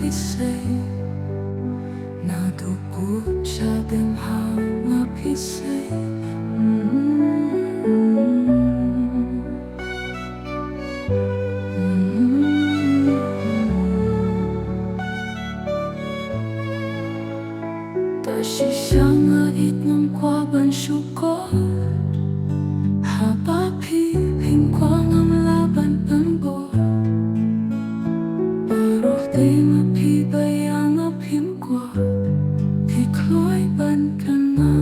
pisay nadugo siya din hanga pisay. Tashi siya nga itnong kwaban syukor hapapi hingkwang ang laban pembor pero di mapibayang apimkwa hikloy ban ka na.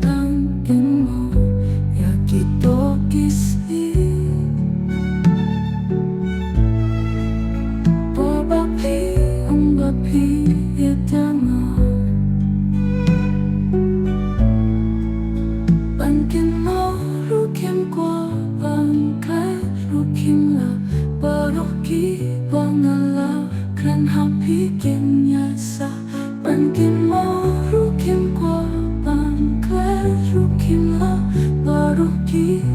Pitangkin mo yakito kisi Piedana Bankin mo rukim kwa bangkai rukim la baroki bangala kran happy kenyasa. Bankin mo rukim kwa bangkai rukim la baroki